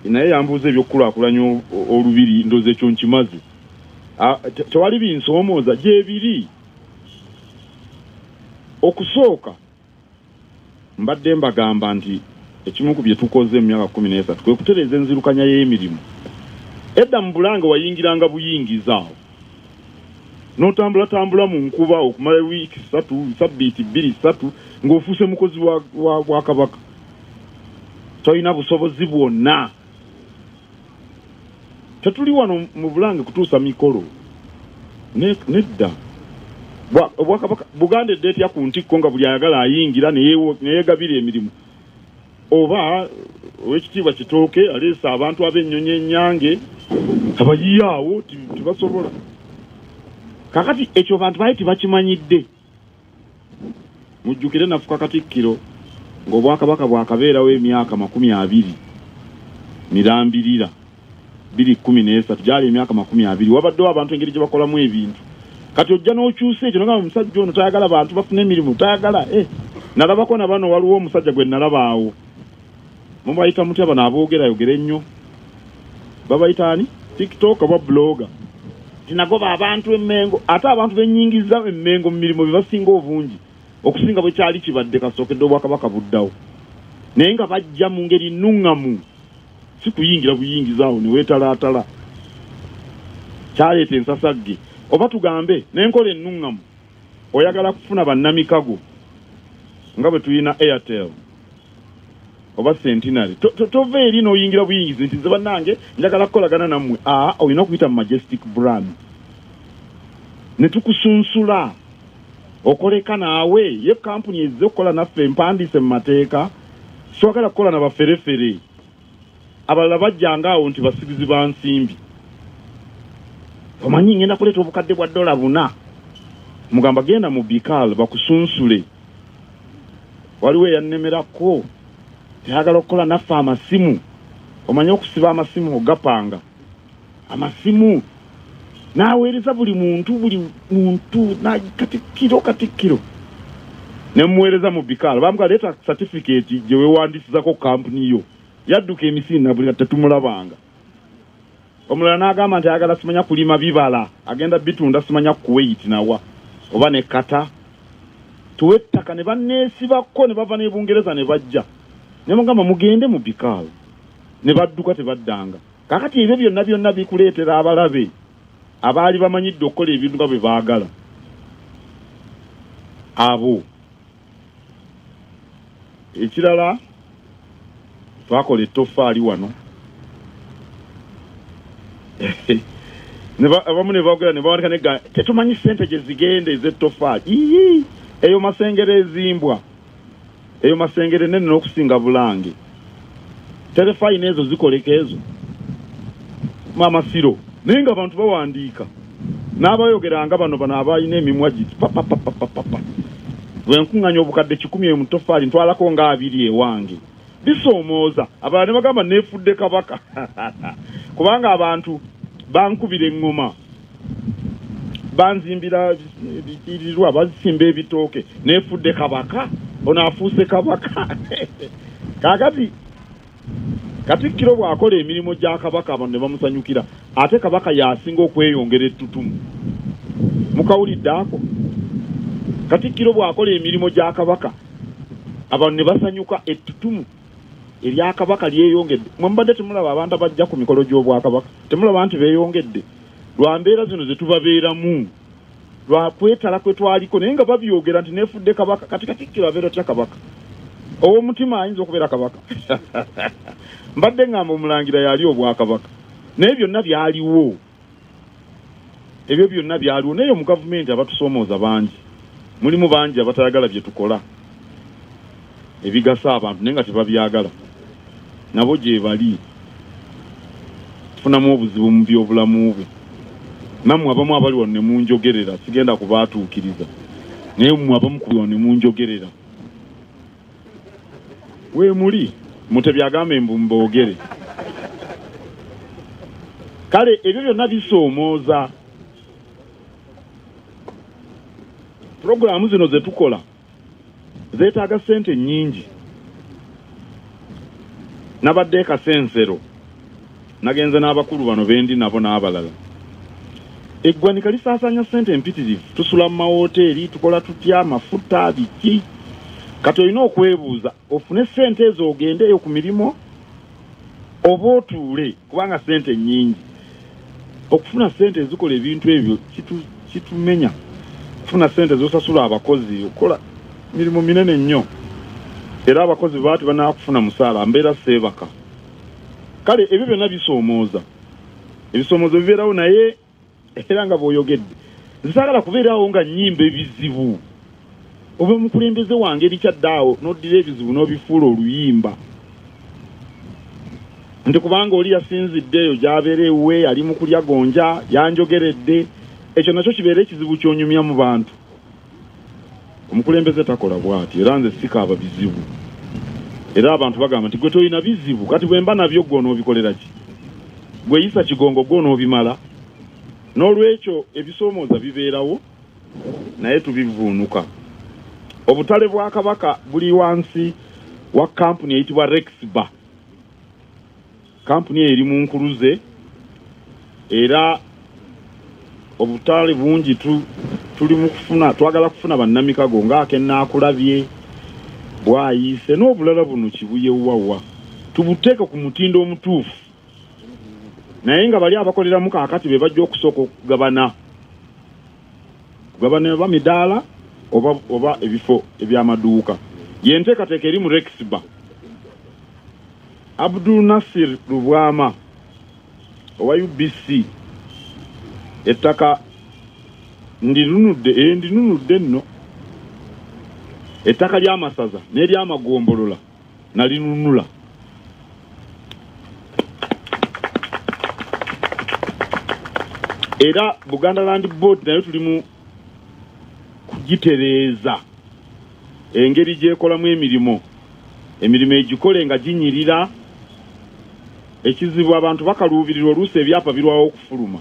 naye yambuuza ebyokulaakulanya olubiri ndoozi ekyo nkimaze. Tewali binsoomooza gyebiri. Okusooka mbadde mbagamba nti ekimu ku bye tukoze mu myaka 13 kwe kutereeza enzirukanya y'emirimu. Edda mu Bulange wayingiranga buyingiza n'otambula mu nkuba okumala wiiki 3 sabbiiti 2-3 ng'ofuuse mukozi wa Kabaka. Toyina busobozi bwonna. Tetuli wano mu Bulange kutuusa mikolo. Nedda. Obwakabaka Buganda eddeeti ya ku ntikko nga buli ayagala ayingira neyeegabira emirimu. Oba owekitiibwa Kitooke aleesa abantu ab'ennyonyi ennyange abayiyaawo tibasobola. Kakati ekyo bantu baali tibakimanyidde. Mujjukire nafuka Katikkiro ng'Obwakabaka bwakabeerawo emyaka 20 mirambirira 2013 gyali emyaka 20 wabaddewo abantu engeri gye bakolamu ebintu. Kati ojja n'okyusa ekyo nga omusajja ono tayagala bantu bafune emirimu tayagala. Nalabako na bano waliwo omusajja gwe nalabaawo. Mubayita mutya bano aboogera ennyo? Babayita ani? TikTok oba blogger. Tinagoba abantu emmengo ate abantu bennyingiza emmengo mu mirimu bibasinga obungi okusinga bwe kyali kibadde kasookedde Obwakabaka buddawo. Naye nga bajja mu ngeri nnuŋŋamu si kuyingira buyingizaawo ne weetalaatala. Kyaleeta ensasagge. Oba tugambe n'enkola ennungamu oyagala kufuna bannamikago nga bwe tulina Airtel oba Centenary tova eri n'oyingira buyingizi nti ze bannange njagala kukolagana nammwe. Olina okuyita mu Majestic Brand ne tukusunsula okoleka naawe ye kampuni ezze okukola naffe empandiise mu mateeka siwagala kukola na baferefere abalala bajjanga awo nti basibizi ba nsimbi. Omanyi ngenda kuleeta obukadde bwa $4 mugamba genda mu Bikal bakusunsule. Waliwo eyannemerako tayagala okukola naffe amasimu. Omanyi okusiba amasimu ogapanga amasimu n'aweereza buli muntu katikkiro nemuweereza mu Bikal bamuga leeta certificate gye weewandisizako kampuni yo yadduka emisiri na buli tetumulabanga. Omulala n'agamba nti ayagala simanya kulima bibala agenda bitunda simanya Kuwait nawa oba ne Kata tuwe ettaka ne banneesibako ne bava ne Bungereza ne bajja ne mugamba mugende mu Bikal ne badduka tebaddanga. Kakati ebyo byonna bikuleetera abalabe abaali bamanyidde okukola ebintu nga bwe baagala. Abo ekirala twakola ettoffaali wano abamu ne boogera ne bawandika ne tetumanyi ssente gye zigenda ez'ettoffaali. Eyo Masengere ezimbwa eyo Masengere nene n'okusinga Bulange. Terefayina ezo zikoleka ezo Mamasiro naye nga abantu bawandiika n'abayogeranga bano abalina emimwa giti papapapapapa bwe nkuŋŋanya obukadde 10 mu ttoffaali ntwalako nga 2 ewange bisoomooza. Abalala ne bagamba neefudde Kabaka kubanga abantu bankubira eŋŋoma banzimbira ebitiirirwa bazisimba ebitooke neefudde Kabaka ono afuuse Kabaka. Kaakati Katikkiro bw'akola emirimu gya Kabaka abantu ne bamusanyukira ate Kabaka y'asinga okweyongera ettutumu. Mukawulidde ako? Katikkiro bw'akola emirimu gya Kabaka abantu ne basanyuka ettutumu erya Kabaka lyeyongedde. Mwambadde temulaba abantu abajja ku mikolo gy'Obwakabaka temulaba nti beeyongedde lwa mbeera zino ze tubabeeramu lwa kwetala kwe twaliko naye nga babyogera nti neefudde Kabaka. Kati Katikkiro abeera atya Kabaka? Ow'omutima ayinza okubeera Kabaka. Mbadde ngamba Omulangira yali Obwakabaka naye byonna byaliwo ebyo byonna byaliwo naye mu gavumenti abatusoomooza bangi mulimu bangi abatayagala bye tukola ebigasa abantu naye nga tebabyagala nabo gye bali tufunamu obuzibu mu byobulamu bwe. Nammwe abamu abali wano ne munjogerera sigenda kubaatuukiriza naye mmwe abamu ku wano ne munjogerera we muli mutebyagambe mboogere. Kale ebyo byonna bisoomooza. Programu zino ze tukola zeetaaga ssente nnyingi. Nabadde kasensero nagenze n'abakulu bano bendi nabo n'abalala eggwanika lisaasanya ssente empitirivu tusula mu mawoteeri tukola tutya amafuta biki kati olina okwebuuza ofune ssente ezo ogendeyo ku mirimu oba otuule kubanga ssente nnyingi okufuna ssente ezikola ebintu ebyo kitumenya kufuna ssente zosasula abakozi okola mirimu minene nnyo era abakozi baati banaakufuna musaala mbeera seebaka kale ebyo byonna bisoomooza ebisoomoozo bibeerawo naye era nga bw'oyogedde nsaagala kubeerawo nga nnyimba ebizibu oba omukulembeze wange erikyaddeawo n'oddira ebizibu n'obifuula oluyimba nti kubanga oli yasinziddeeyo gy'abeera ewuwe ali mu kulya gonja yanjogeredde ekyo nakyo kibeera ekizibu ky'onyumya mu bantu omukulembeze takola bw'ati era nze sikaaba bizibu era abantu bagamba nti gwe tolina bizibu kati bwe mba nabyo gwe onoobikolera ki gwe yisa kigongo gwe onoobimala n'olwekyo ebisoomooza bibeerawo naye tubivuunuka obutale bwa Kabaka buli wansi wa kampuni eyitibwa Rexba kampuni eri mu Nkuluze era obutale bungi tuli mu kufuna twagala kufuna bannamikago ng'akennaakulabye bwayise n'obulala buno kibuye wawa tubuteeke ku mutindo omutuufu naye nga bali abakoleramu kaakati be bajja okusooka okugabana oba midaala oba ebifo eby'amaduuka yenteekateeka eri mu Rexba Abdul Nasir Lubwama owa UBC ettaka ndinunudde nno ettaka ly'amasaza n'ery'amagombolola nalinunula era Buganda Land Board nayo tulimu kugitereeza engeri gyekolamu emirimu egikole nga ginyirira ekizibu abantu bakaluubirirwa oluusi ebyapa birwawo okufuluma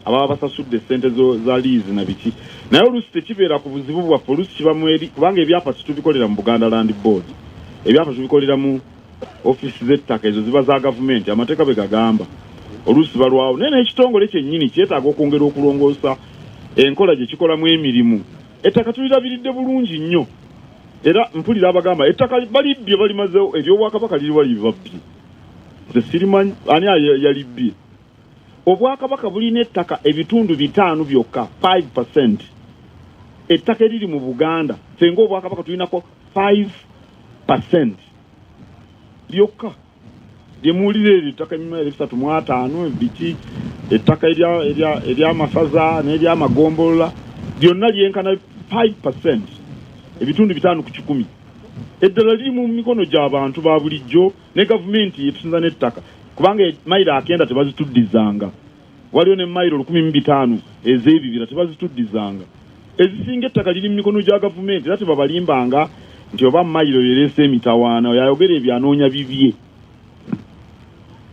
ababa basasudde ssente za liizi na biki naye oluusi tekibeera ku buzibu bwaffe oluusi kiba mweri kubanga ebyapa situbikolera mu Buganda Land Board ebyapa tubikolera mu ofisi z'ettaka ezo ziba za gavumenti amateeka be gagamba oluusi balwawo naye n'ekitongole kyennyini kyetaaga okwongera okulongoosa enkola gye kikolamu emirimu ettaka tulirabiridde bulungi nnyo era mpulira abagamba ettaka balibbye balimazeewo ery'Obwakabaka liri wali babbye nze sirimanyi ani yalibbye Obwakabaka bulina ettaka ebitundu 5 byokka 5%. Ettaka eriri mu Buganda fenga Obwakabaka tulinako 5% lyokka lyemuwulire ettaka emima 305 biki ettaka ery'amasaza n'ery'amagombolola lyonna lyenkana 5%, ebitundu 5 ku 100. Eddala liri mu mikono gy'abantu ba bulijjo ne gavumenti yetusinza n'ettaka kubanga mayiro 9 tebazituddizanga waliwo ne mayiro 1500 ez'ebibira tebazituddizanga ezisinga ettaka liri mu mikono gya gavumenti era tebabalimbanga nti oba mayiro yereese emitawaana yayogera ebyanoonya bibye.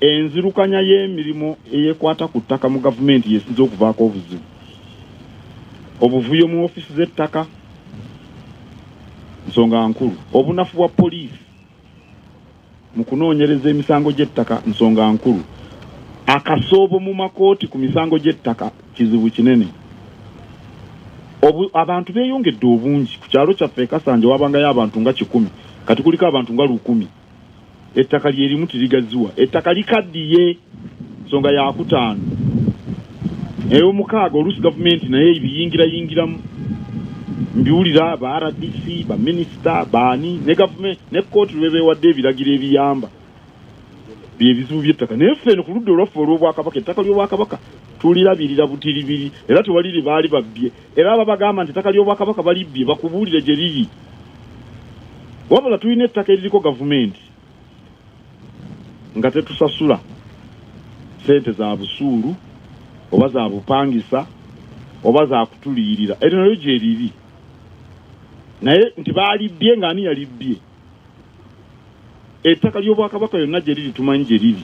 Enzirukanya y'emirimu eyekwata ku ttaka mu gavumenti yesinza okuvaako obuzibu. Obuvuyo mu ofisi z'ettaka nsonga nkulu, obunafu bwa poliisi mu kunoonyereza emisango gy'ettaka nsonga nkulu, akasoobo mu makooti ku misango gy'ettaka kizibu kinene. Abantu beeyongedde obungi ku kyalo kyaffe e Kasanje wabangayo abantu nga 100 kati kuliko abantu nga 100. Ettaka lyerimu tirigaziwa, ettaka likaddiye nsonga ya 5. Ey'omukaaga oluusi gavumenti naye ebiyingirayingiramu mbiwulira ba RDC ba minisita baani ne gavumenti ne kkooti lwe beewadde ebiragiro ebiyamba byebizibu by'ettaka. Naye ffe ku ludda olwaffe olw'Obwakabaka ettaka ly'Obwakabaka tulirabirira butiribiri era tewaliri baali babbye era ababagamba nti ettaka ly'Obwakabaka balibbye bakubuulire gye liri. Wabula tulina ettaka eririko gavumenti nga tetusasula ssente za busuulu oba za bupangisa oba za kutuliyirira eryo nayo gye riri. Naye nti baalibbye ng'ani yalibbye? Ettaka ly'Obwakabaka yonna gye riri tumanyi gye riri.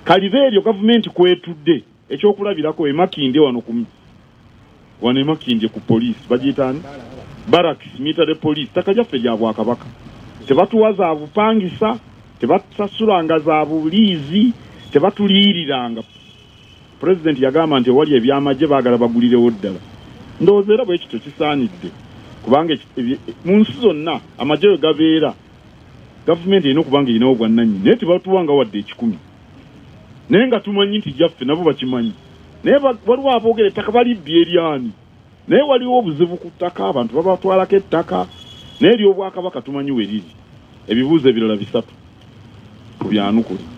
Kalibe eryo gavumenti kwetudde ekyokulabirako emakinde wano emakinde ku poliisi bagiyitaani barracks military police. Ttaka lyaffe lya Bwakabaka tebatuwa za bupangisa tebasasulanga za buliizi tebatuliyiriranga. Pulezidenti yagamba nti wali ebyamagye baagala bagulirewo ddala. Ndowooza era bwekityo kisaanidde kubanga mu nsi zonna amagye we gabeera gavumenti erina okuba nga erinawo bwannannyini naye tebatuwanga wadde 10 naye nga tumanyi nti gyaffe nabo bakimanyi naye waliwo aboogera ettaka balibbye eryani naye waliwo obuzibu ku ttaka abantu babatwalako ettaka naye ery'obwakabaka tumanyi we riri. Ebibuuzo ebirala 3 ku byanukule.